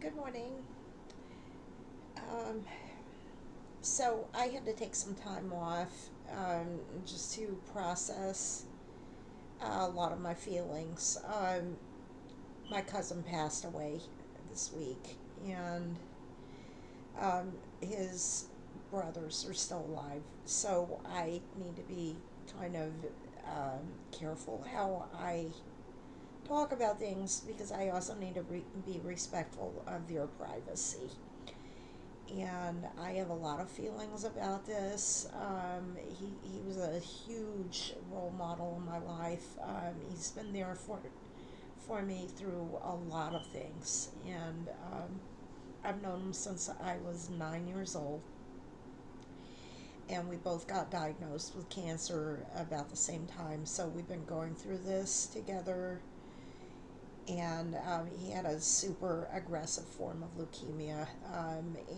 Good morning. Um, so I had to take some time off just to process a lot of my feelings. My cousin passed away this week, and his brothers are still alive. So I need to be kind of careful how I talk about things because I also need to be respectful of their privacy. And I have a lot of feelings about this. He was a huge role model in my life. He's been there for me through a lot of things, and I've known him since I was 9 years old. And we both got diagnosed with cancer about the same time, so we've been going through this together. And he had a super aggressive form of leukemia,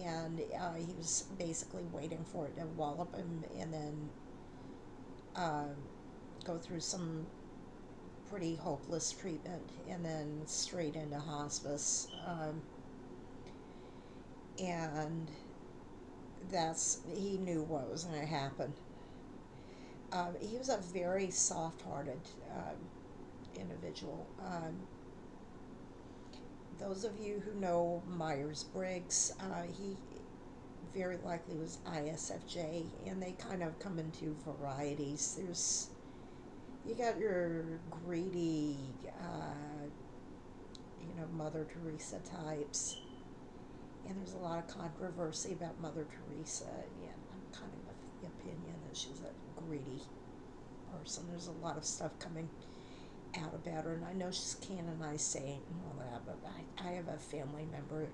and he was basically waiting for it to wallop him and then um, go through some pretty hopeless treatment and then straight into hospice. And he knew what was going to happen. He was a very soft-hearted individual. Those of you who know Myers Briggs, he very likely was ISFJ, and they kind of come into varieties. You got your greedy, Mother Teresa types, and there's a lot of controversy about Mother Teresa, and I'm kind of of the opinion that she's a greedy person. There's a lot of stuff coming out about her, and I know she's canonized saint and all that, but I have a family member,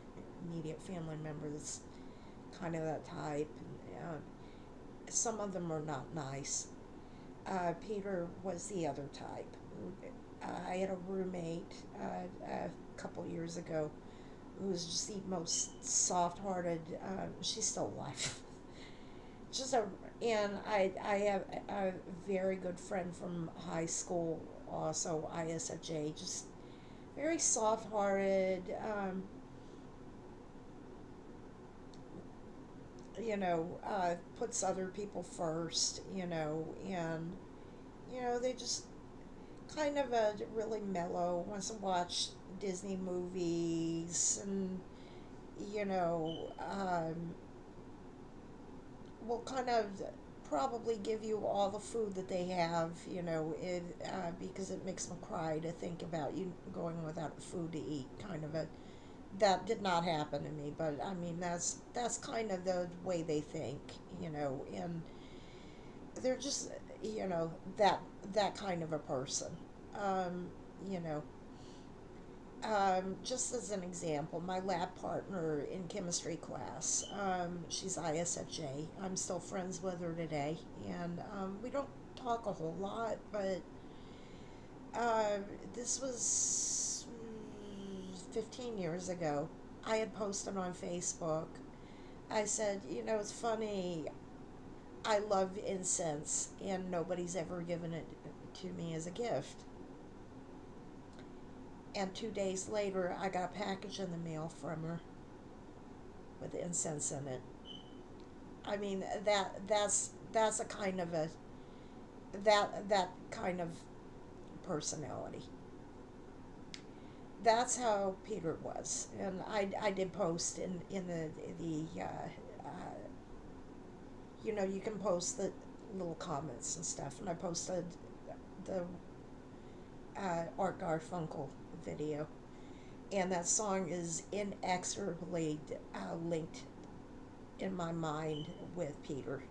immediate family member, that's kind of that type, and some of them are not nice. Peter was the other type. I had a roommate a couple years ago who was just the most soft-hearted. She's still alive. just a and I have a very good friend from high school, also ISFJ, just very soft-hearted. Puts other people first. And they just kind of a really mellow, wants to watch Disney movies, and you know, will kind of probably give you all the food that they have, because it makes them cry to think about you going without food to eat. Kind of a That did not happen to me, but I mean that's kind of the way they think, and they're just that kind of a person. Um, you know, just as an example, my lab partner in chemistry class, she's ISFJ. I'm still friends with her today, and we don't talk a whole lot, but uh, this was 15 years ago. I had posted on Facebook. I said, it's funny. I love incense, and nobody's ever given it to me as a gift. And 2 days later, I got a package in the mail from her with incense in it. I mean, that's a kind of a that kind of personality. That's how Peter was, and I did post in the you can post the little comments and stuff, and I posted the Art Garfunkel video, and that song is inexorably linked in my mind with Peter.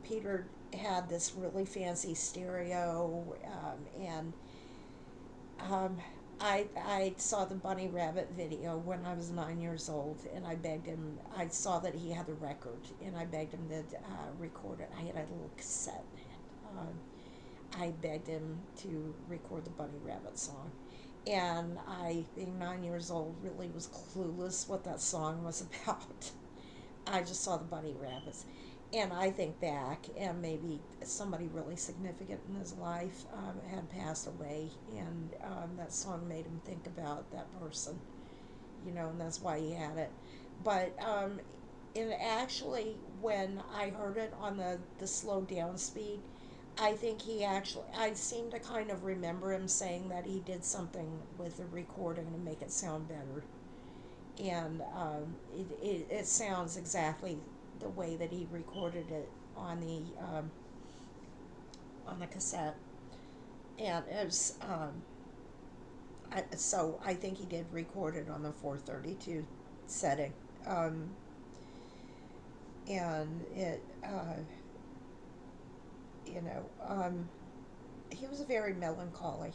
Peter had this really fancy stereo, and um, I saw the Bunny Rabbit video when I was 9 years old, and I begged him. I saw that he had the record, and I begged him to record it. I had a little cassette. I begged him to record the Bunny Rabbit song. And I, being 9 years old, really was clueless what that song was about. I just saw the bunny rabbits. And I think back, and maybe somebody really significant in his life had passed away, and that song made him think about that person. and that's why he had it. But it actually, when I heard it on the slowed down speed, I think I seem to kind of remember him saying that he did something with the recording to make it sound better. And it sounds exactly the way that he recorded it on the cassette. And so I think he did record it on the 432 setting. Um, and you know, um, he was very melancholy.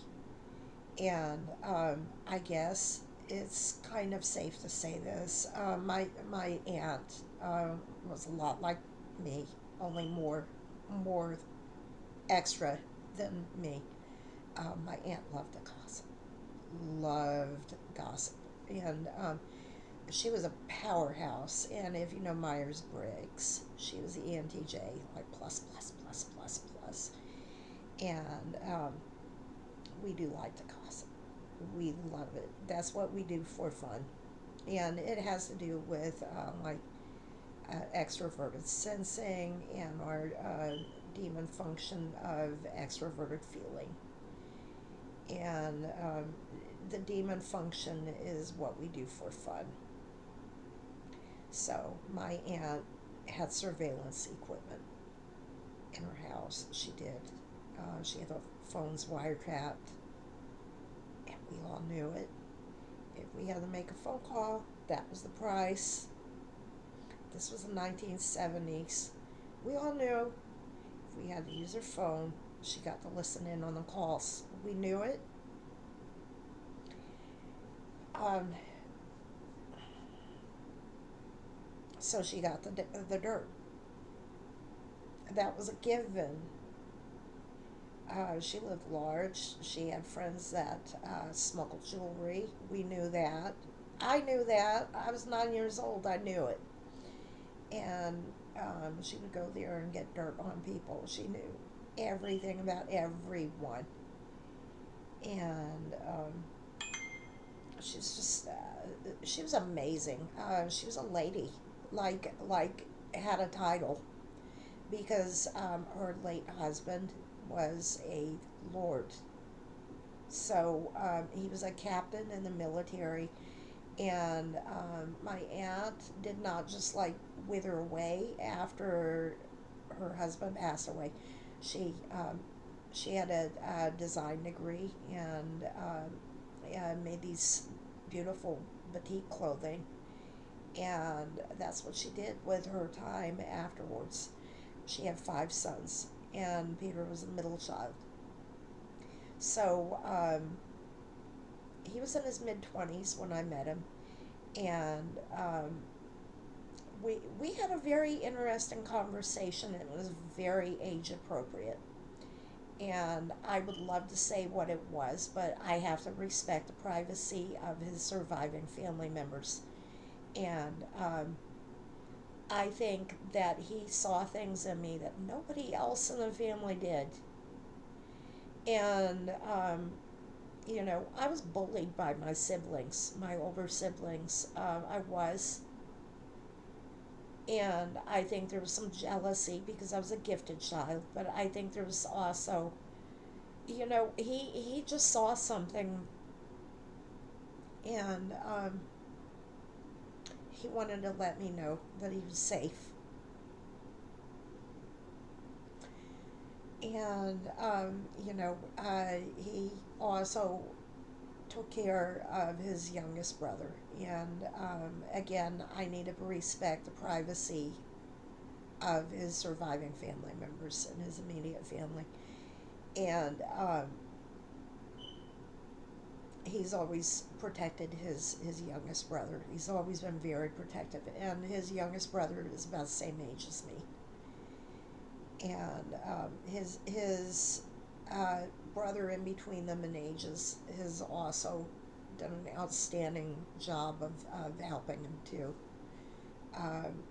And I guess it's kind of safe to say this. My aunt was a lot like me, only more extra than me. My aunt loved gossip, and she was a powerhouse. And if you know Myers Briggs, she was the ENTJ, like plus plus plus plus plus. And we do like to gossip. We love it. That's what we do for fun, and it has to do with extroverted sensing and our demon function of extroverted feeling. And the demon function is what we do for fun. So my aunt had surveillance equipment in her house. She did. She had the phones wiretapped, and we all knew it. If we had to make a phone call, that was the price. This was the 1970s. We all knew if we had to use her phone, she got to listen in on the calls. We knew it. Um, so she got the dirt. That was a given. She lived large. She had friends that smuggled jewelry. We knew that. I knew that. I was 9 years old. I knew it. And she would go there and get dirt on people. She knew everything about everyone. And she's just, she was amazing. She was a lady, like had a title because her late husband was a lord. So he was a captain in the military, and my aunt did not just like wither away after her husband passed away. She she had a design degree and made these beautiful batik clothing, and that's what she did with her time afterwards. She had 5 sons, and Peter was the middle child. So he was in his mid 20s when I met him, and we had a very interesting conversation. It was very age appropriate, and I would love to say what it was, but I have to respect the privacy of his surviving family members. And I think that he saw things in me that nobody else in the family did. And I was bullied by my siblings, my older siblings. I was. And I think there was some jealousy because I was a gifted child, but I think there was also, he just saw something, and he wanted to let me know that he was safe. And, he also took care of his youngest brother. And again, I need to respect the privacy of his surviving family members and his immediate family. And he's always protected his youngest brother. He's always been very protective. And his youngest brother is about the same age as me. And his brother in between them in ages has also done an outstanding job of helping him too. Um,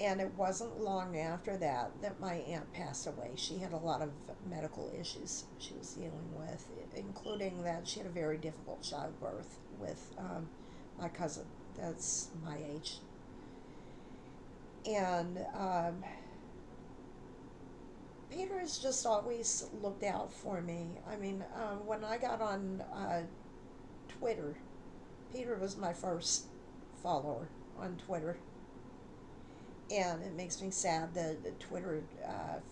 and it wasn't long after that my aunt passed away. She had a lot of medical issues she was dealing with, including that she had a very difficult childbirth with my cousin that's my age. And Peter has just always looked out for me. I mean, when I got on Twitter, Peter was my first follower on Twitter. And it makes me sad that Twitter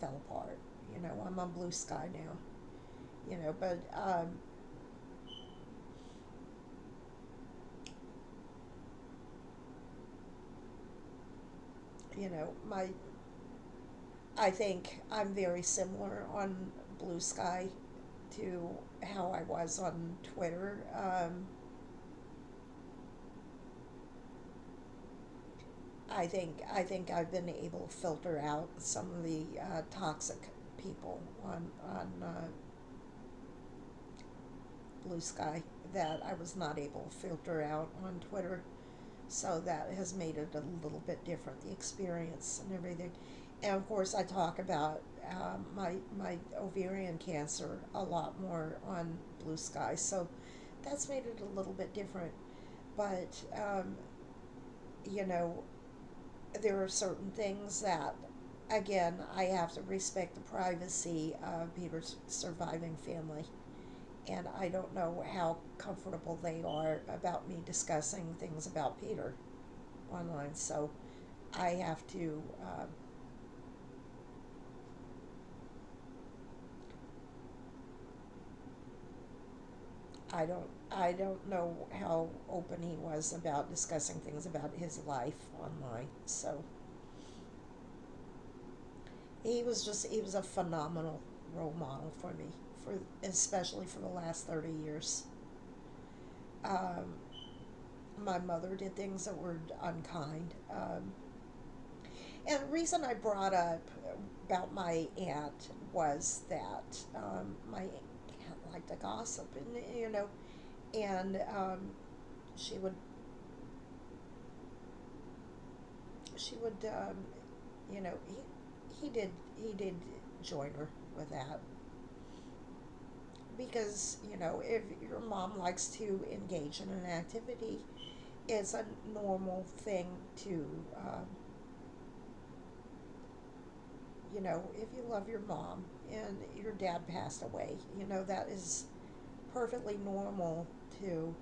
fell apart. You know, I'm on Blue Sky now. You know, but you know, my I think I'm very similar on Blue Sky to how I was on Twitter. I think I've been able to filter out some of the toxic people on Blue Sky that I was not able to filter out on Twitter. So that has made it a little bit different, the experience and everything. And of course, I talk about my ovarian cancer a lot more on Blue Sky, so that's made it a little bit different. But you know, there are certain things that, again, I have to respect the privacy of Peter's surviving family, and I don't know how comfortable they are about me discussing things about Peter online. So I have to. I don't know how open he was about discussing things about his life online. So he was a phenomenal role model for me, for especially for the last 30 years. Um, my mother did things that were unkind. And the reason I brought up about my aunt was that my aunt liked to gossip, and and she would she would you know he did join her with that, because if your mom likes to engage in an activity, it's a normal thing to if you love your mom and your dad passed away, that is perfectly normal to,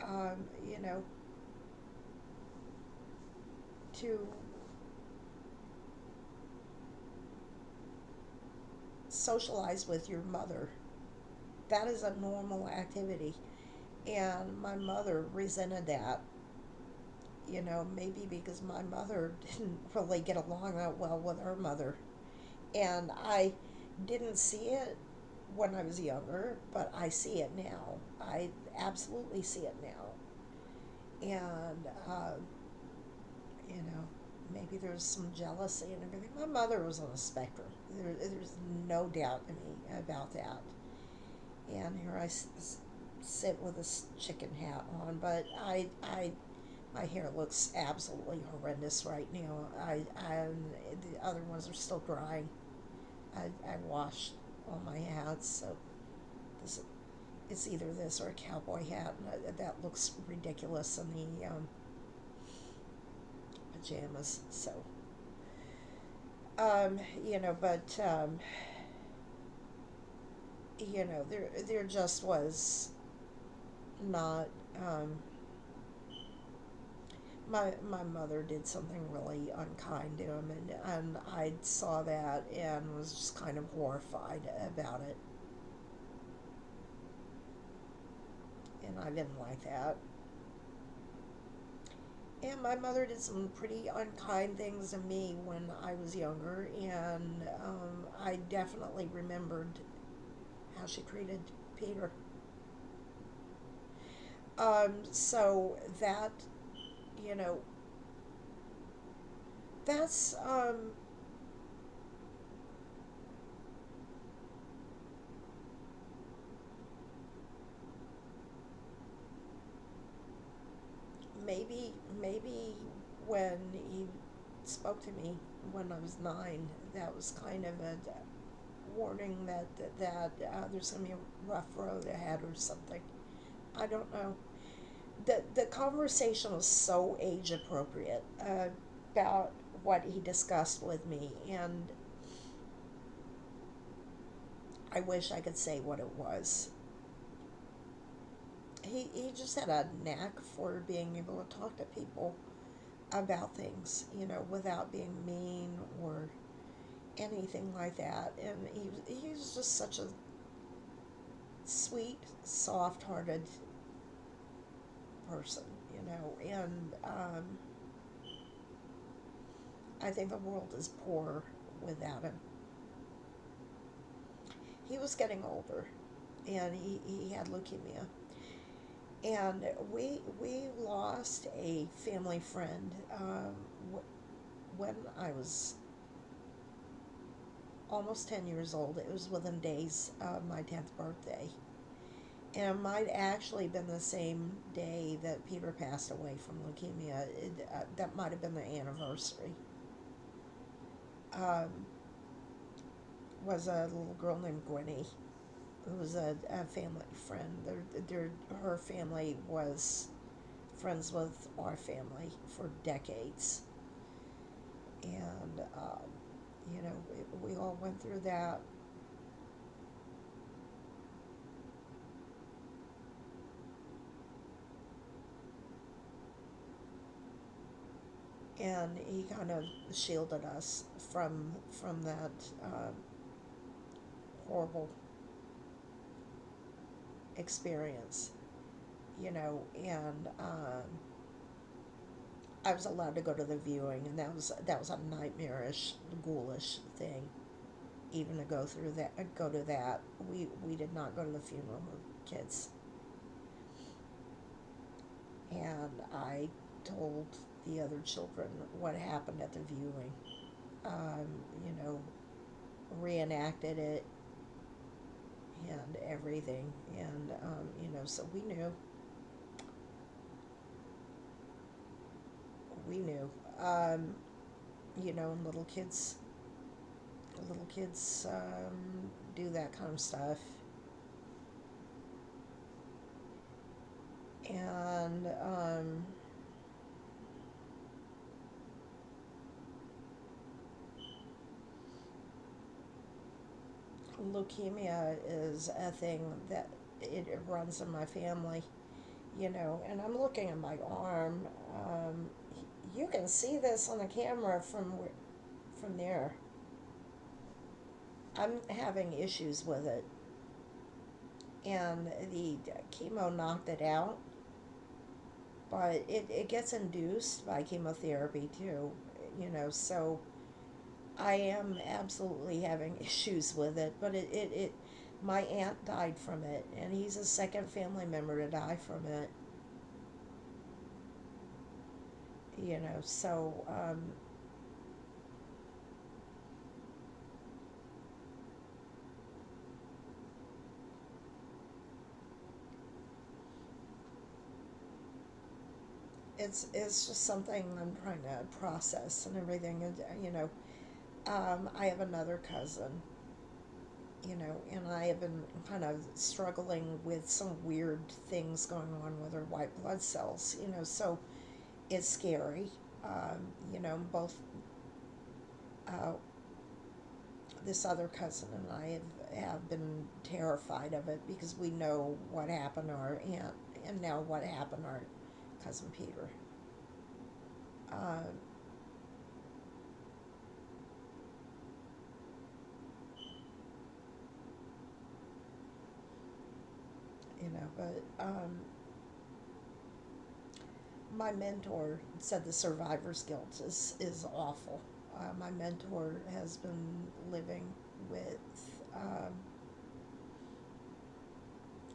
um, you know, to socialize with your mother. That is a normal activity. And my mother resented that, maybe because my mother didn't really get along that well with her mother. And I didn't see it when I was younger, but I see it now. I absolutely see it now. And, you know, maybe there's some jealousy and everything. My mother was on the spectrum. There's no doubt in me about that. And here sit with this chicken hat on, but my hair looks absolutely horrendous right now. The other ones are still drying. I washed all my hats, so this it's either this or a cowboy hat, and that looks ridiculous in the pajamas. So, but there just was not. My mother did something really unkind to him, and I saw that and was just kind of horrified about it, and I didn't like that. And my mother did some pretty unkind things to me when I was younger, and I definitely remembered how she treated Peter. So that, you know, that's maybe when he spoke to me when I was 9, that was kind of a warning that there's gonna be a rough road ahead or something. I don't know. The conversation was so age appropriate about what he discussed with me, and I wish I could say what it was. He just had a knack for being able to talk to people about things, without being mean or anything like that. And he was just such a sweet, soft hearted person, and I think the world is poor without him. He was getting older, and he had leukemia. And we lost a family friend when I was almost 10 years old. It was within days of my 10th birthday. And it might actually been the same day that Peter passed away from leukemia. That might have been the anniversary. Um, was a little girl named Gwenny, who was a family friend. Her family was friends with our family for decades. And, we all went through that. And he kind of shielded us from that horrible experience, and I was allowed to go to the viewing, and that was a nightmarish, ghoulish thing. Even to go to that, we did not go to the funeral with kids, and I told the other children what happened at the viewing. Um, you know, Reenacted it and everything, and so we knew, and little kids do that kind of stuff, and leukemia is a thing that it runs in my family, and I'm looking at my arm. Um, you can see this on the camera from there. I'm having issues with it, and the chemo knocked it out, but it gets induced by chemotherapy too, so I am absolutely having issues with it, but my aunt died from it, and he's a second family member to die from it, so it's just something I'm trying to process and everything, and I have another cousin, and I have been kind of struggling with some weird things going on with her white blood cells, so it's scary. Both uh, this other cousin and I have been terrified of it because we know what happened to our aunt, and now what happened to our cousin Peter. Uh, but my mentor said the survivor's guilt is awful. My mentor has been living with um,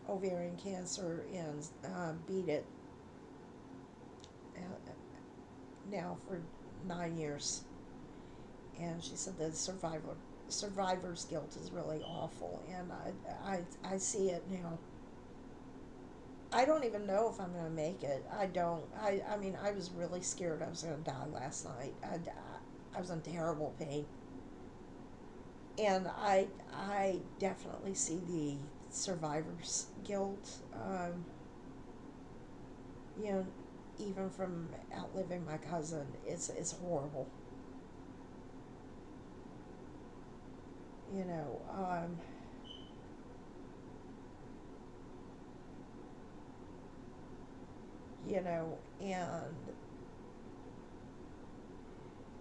ovarian cancer and beat it uh, now for 9 years. And she said the survivor's guilt is really awful, and I see it now. I don't even know if I'm going to make it. I don't. I mean, I was really scared I was going to die last night. I was in terrible pain. And I definitely see the survivor's guilt. You know, even from outliving my cousin, it's horrible. You know, and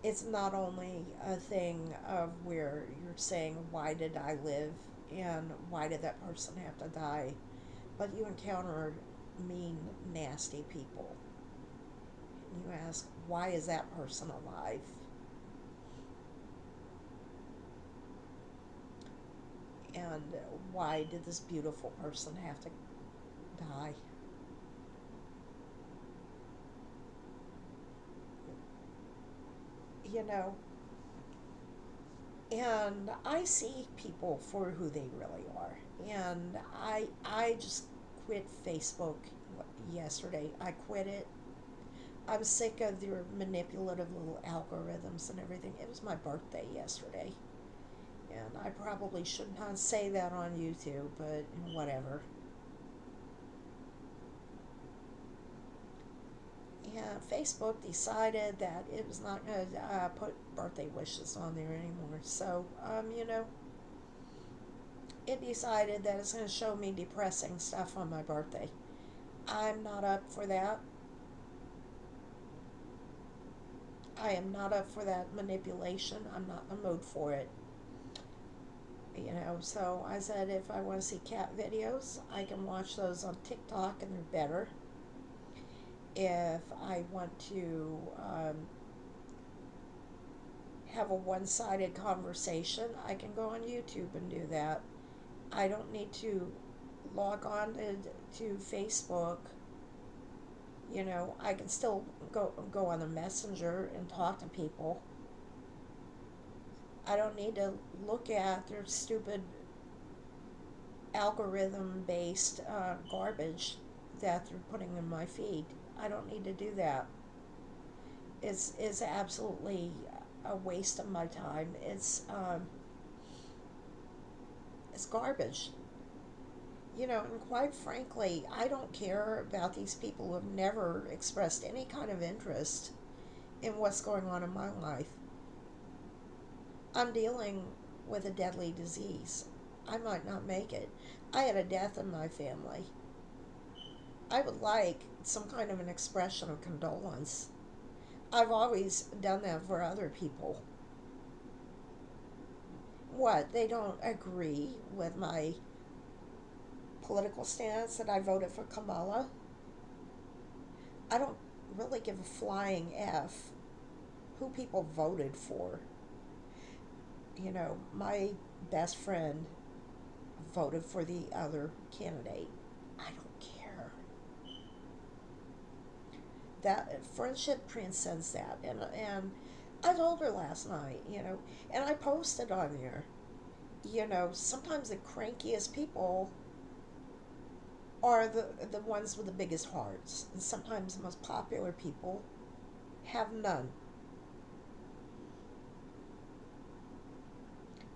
it's not only a thing of where you're saying, why did I live and why did that person have to die, but you encounter mean, nasty people. And you ask, why is that person alive? And why did this beautiful person have to die? You know, and I see people for who they really are. And I just quit Facebook yesterday. I quit it. I'm sick of their manipulative little algorithms and everything. It was my birthday yesterday. And I probably should not say that on YouTube, but whatever. And Facebook decided that it was not going to put birthday wishes on there anymore. So, it decided that it's going to show me depressing stuff on my birthday. I'm not up for that. I am not up for that manipulation. I'm not in the mood for it. So I said if I want to see cat videos, I can watch those on TikTok and they're better. If I want to have a one sided conversation, I can go on YouTube and do that. I don't need to log on to Facebook. I can still go on the messenger and talk to people. I don't need to look at their stupid algorithm based garbage that they're putting in my feed. I don't need to do that. It's absolutely a waste of my time. It's garbage. And quite frankly, I don't care about these people who have never expressed any kind of interest in what's going on in my life. I'm dealing with a deadly disease. I might not make it. I had a death in my family. I would like some kind of an expression of condolence. I've always done that for other people. What? They don't agree with my political stance that I voted for Kamala? I don't really give a flying F who people voted for. My best friend voted for the other candidate. I don't care. That friendship transcends that. And I told her last night, and I posted on there, sometimes the crankiest people are the ones with the biggest hearts. And sometimes the most popular people have none.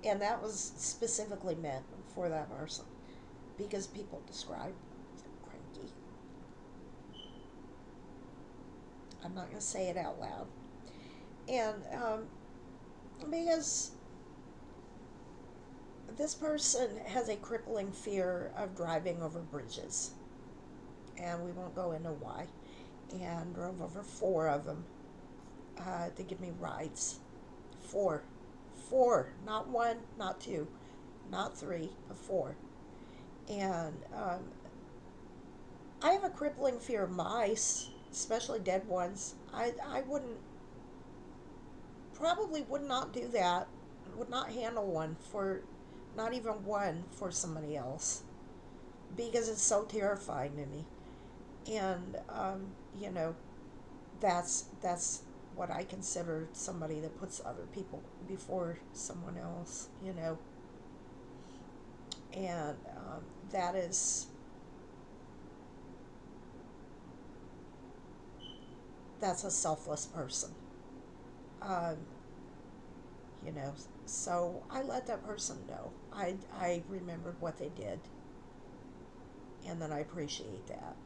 And that was specifically meant for that person because people describe cranky. I'm not going to say it out loud. And because this person has a crippling fear of driving over bridges, and we won't go into why, and drove over four of them to give me rides. Four. Four. Not one, not two, not three, but four. And I have a crippling fear of mice, especially dead ones. I probably would not do that, would not handle one for, not even one for somebody else, because it's so terrifying to me. And, you know, that's what I consider somebody that puts other people before someone else. And that is, that's a selfless person. Um, you know, so I let that person know. I remembered what they did, and then I appreciate that.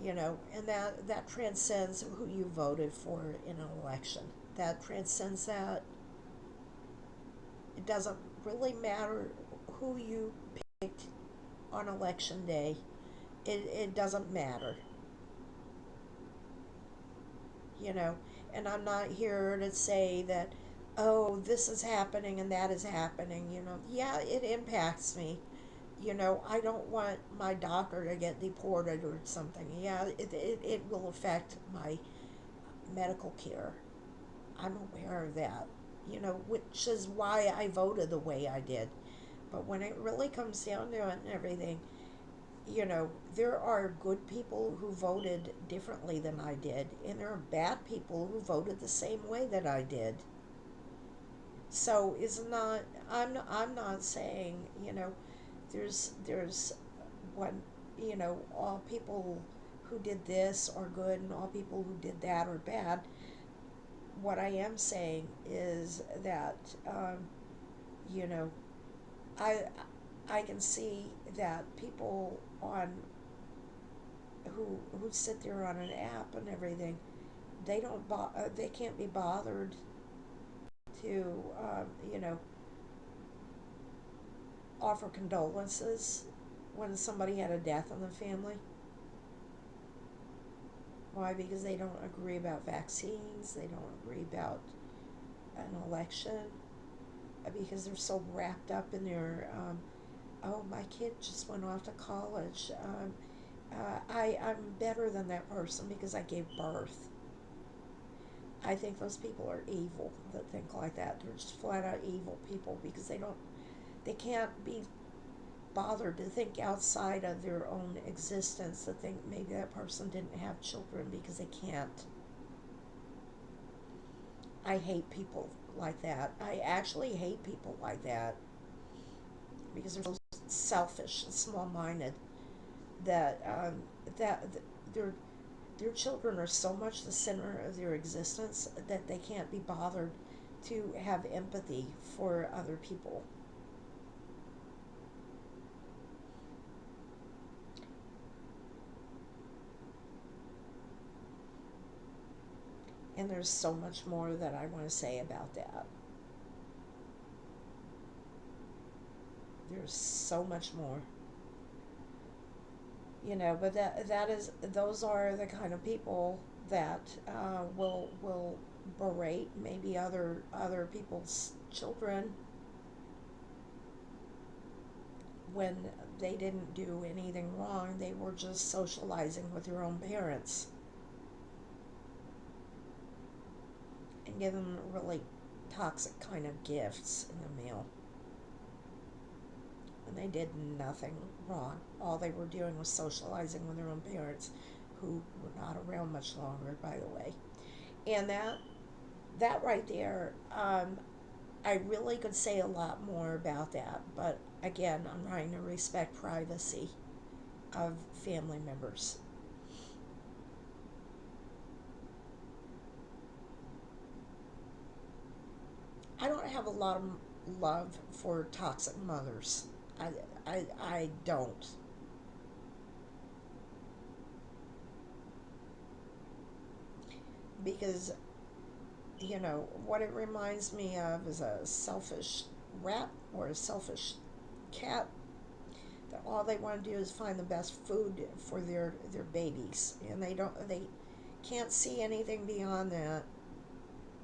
and that transcends who you voted for in an election. That transcends that. It doesn't really matter who you picked on election day. It doesn't matter, you know. And I'm not here to say that, oh, this is happening and that is happening. Yeah, it impacts me. I don't want my doctor to get deported or something. Yeah, it will affect my medical care. I'm aware of that, which is why I voted the way I did. But when it really comes down to it and everything, there are good people who voted differently than I did, and there are bad people who voted the same way that I did. So it's not. I'm not saying there's one all people who did this are good and all people who did that are bad. What I am saying is that you know I I can see that people on who sit there on an app and everything, they can't be bothered to offer condolences when somebody had a death in the family. Why? Because they don't agree about vaccines, they don't agree about an election, because they're so wrapped up in their, oh, my kid just went off to college. I'm better than that person because I gave birth. I think those people are evil that think like that. They're just flat out evil people because they can't be bothered to think outside of their own existence, to think maybe that person didn't have children because they can't. I hate people like that. I actually hate people like that because they're so selfish and small-minded that that their their children are so much the center of their existence that they can't be bothered to have empathy for other people. And there's so much more that I want to say about that. There's so much more. But those are the kind of people that will berate maybe other people's children when they didn't do anything wrong. They were just socializing with their own parents, and give them really toxic kind of gifts in the mail. And they did nothing wrong. All they were doing was socializing with their own parents, who were not around much longer, by the way. And that right there, I really could say a lot more about that, but again, I'm trying to respect privacy of family members. I don't have a lot of love for toxic mothers. I, I don't. Because, what it reminds me of is a selfish rat or a selfish cat that all they want to do is find the best food for their babies, and they can't see anything beyond that.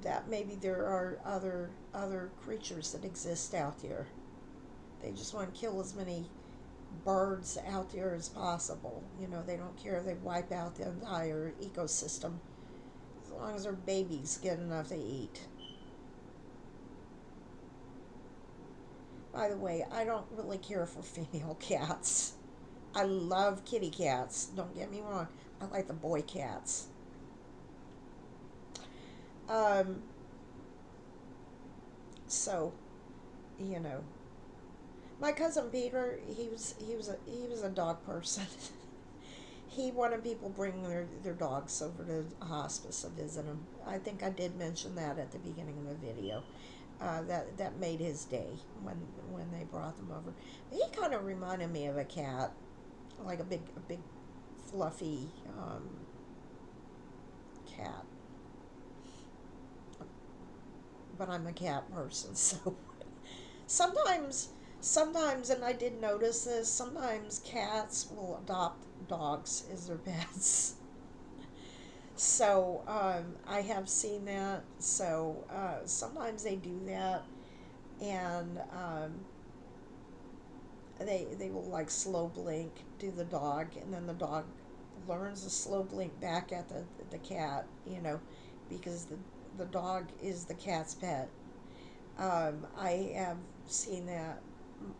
That maybe there are other creatures that exist out there. They just want to kill as many birds out there as possible. They don't care if they wipe out the entire ecosystem as long as their babies get enough to eat. By the way, I don't really care for female cats. I love kitty cats, don't get me wrong. I like the boy cats. Um, so, you know, my cousin Peter, he was a dog person. He wanted people bringing their dogs over to the hospice to visit him. I think I did mention that at the beginning of the video. That made his day when they brought them over. He kind of reminded me of a cat, like a big fluffy cat, but I'm a cat person, so sometimes, sometimes, and I did notice this, sometimes cats will adopt dogs as their pets. So I have seen that. So sometimes they do that, and they will like slow blink, do the dog, and then the dog learns to slow blink back at the cat, because the dog is the cat's pet. I have seen that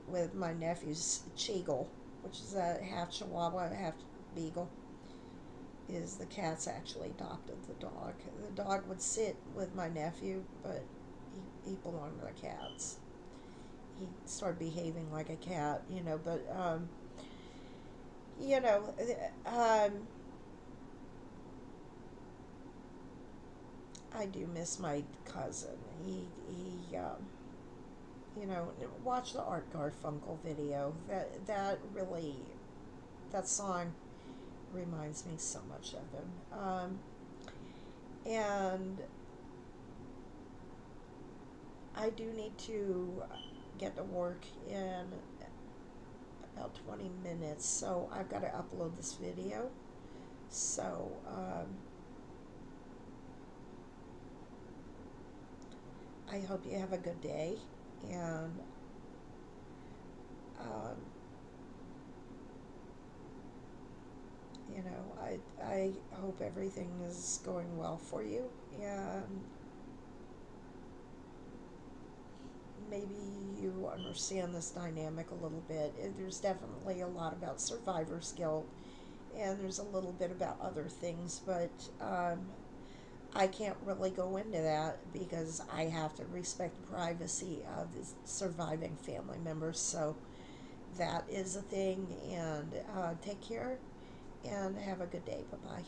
with my nephew's Cheagle, which is a half Chihuahua, half Beagle. Is the cat's actually adopted the dog. The dog would sit with my nephew, but he belonged to the cats. He started behaving like a cat, but you know, I do miss my cousin. Watch the Art Garfunkel video. That really, that song reminds me so much of him. And I do need to get to work in about 20 minutes, so I've got to upload this video. So, I hope you have a good day, and um, I hope everything is going well for you, and maybe you understand this dynamic a little bit. There's definitely a lot about survivor's guilt, and there's a little bit about other things, but I can't really go into that because I have to respect the privacy of the surviving family members. So that is a thing, and take care and have a good day. Bye bye.